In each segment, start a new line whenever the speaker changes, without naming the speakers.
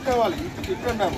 కావాలి ఇక్కడ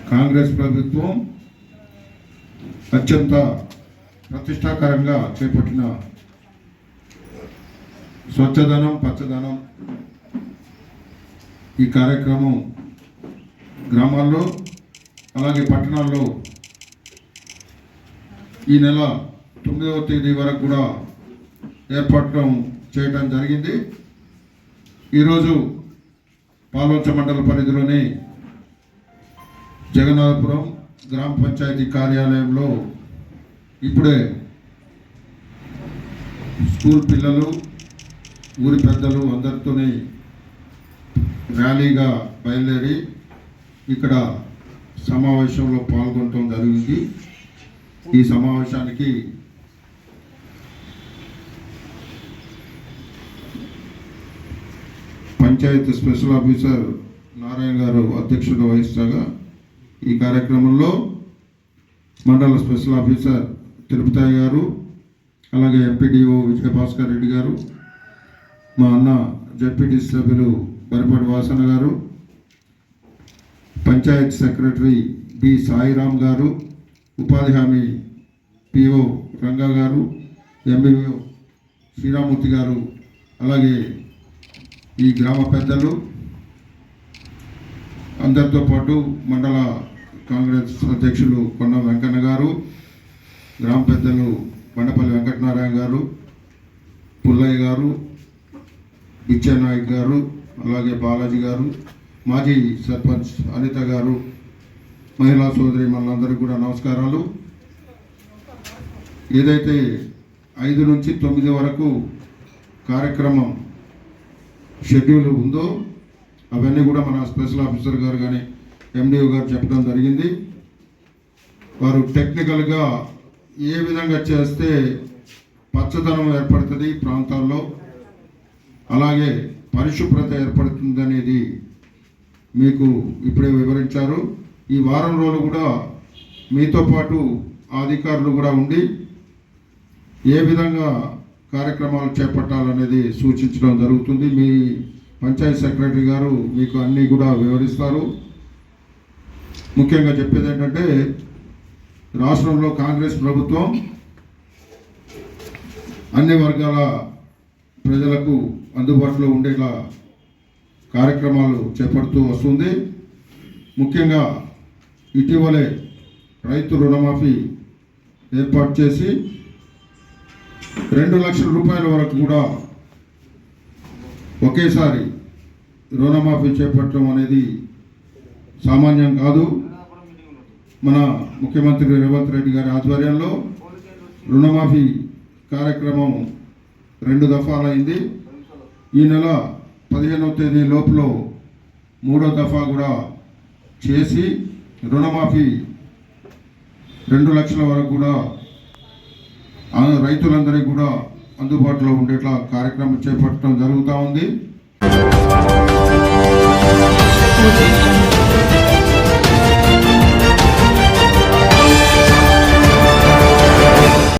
కాంగ్రెస్ ప్రభుత్వం అత్యంత ప్రతిష్టాకరంగా చేపట్టిన స్వచ్ఛధనం పచ్చదనం ఈ కార్యక్రమం గ్రామాల్లో అలాగే పట్టణాల్లో ఈ నెల 9వ తేదీ వరకు కూడా ఏర్పాటు చేయడం జరిగింది. ఈరోజు పాల్వంచ మండల పరిధిలోని జగన్నాథపురం గ్రామ పంచాయతీ కార్యాలయంలో ఇప్పుడే స్కూల్ పిల్లలు ఊరి పెద్దలు అందరితోని ర్యాలీగా బయలుదేరి ఇక్కడ సమావేశంలో పాల్గొనడం జరిగింది. ఈ సమావేశానికి పంచాయతీ స్పెషల్ ఆఫీసర్ నారాయణ గారు అధ్యక్షత వహించగా ఈ కార్యక్రమంలో మండల స్పెషల్ ఆఫీసర్ తిరుపతి గారు, అలాగే ఎంపీడీఓ విజయభాస్కర్ రెడ్డి గారు, మా అన్న జెడ్పీటీ సభ్యులు బరిపాటి వాసన గారు, పంచాయత్ సెక్రటరీ బి సాయిరామ్ గారు, ఉపాధి హామీ పిఓ రంగా గారు, ఎంబీఓ శ్రీరామూర్తి గారు, అలాగే ఈ గ్రామ పెద్దలు అందరితో పాటు మండల కాంగ్రెస్ అధ్యక్షులు కొండ వెంకన్న గారు, గ్రామ పెద్దలు బండపల్లి వెంకటనారాయణ గారు, పుల్లయ్య గారు, బిచ్చానాయక్ గారు, అలాగే బాలాజీ గారు, మాజీ సర్పంచ్ అనిత గారు, మహిళా సోదరి మనందరికీ కూడా నమస్కారాలు. ఏదైతే 5 నుంచి 9 వరకు కార్యక్రమం షెడ్యూల్ ఉందో అవన్నీ కూడా మన స్పెషల్ ఆఫీసర్ గారు కానీ ఎండిఓ గారు చెప్పడం జరిగింది. వారు టెక్నికల్గా ఏ విధంగా చేస్తే పచ్చదనం ఏర్పడుతుంది ప్రాంతాల్లో, అలాగే పరిశుభ్రత ఏర్పడుతుంది అనేది మీకు ఇప్పుడే వివరించారు. ఈ వారం రోజులు కూడా మీతో పాటు అధికారులు కూడా ఉండి ఏ విధంగా కార్యక్రమాలు చేపట్టాలనేది సూచించడం జరుగుతుంది. మీ పంచాయత్ సెక్రటరీ గారు మీకు అన్నీ కూడా వివరిస్తారు. ముఖ్యంగా చెప్పేది ఏంటంటే రాష్ట్రంలో కాంగ్రెస్ ప్రభుత్వం అన్ని వర్గాల ప్రజలకు అందుబాటులో ఉండేలా కార్యక్రమాలు చేపడుతూ వస్తుంది. ముఖ్యంగా ఇటీవలే రైతు రుణమాఫీ ఏర్పాటు చేసి 2 లక్షల రూపాయల వరకు కూడా ఒకేసారి రుణమాఫీ చేపట్టడం అనేది సామాన్యం కాదు. మన ముఖ్యమంత్రి రేవంత్ రెడ్డి గారి ఆధ్వర్యంలో రుణమాఫీ కార్యక్రమం 2 దఫాలైంది. ఈ నెల 15వ తేదీ లోపల 3వ దఫా కూడా చేసి రుణమాఫీ 2 లక్షల వరకు కూడా రైతులందరికీ కూడా అందుబాటులో ఉండేట్లా కార్యక్రమం చేపట్టడం జరుగుతూ ఉంది.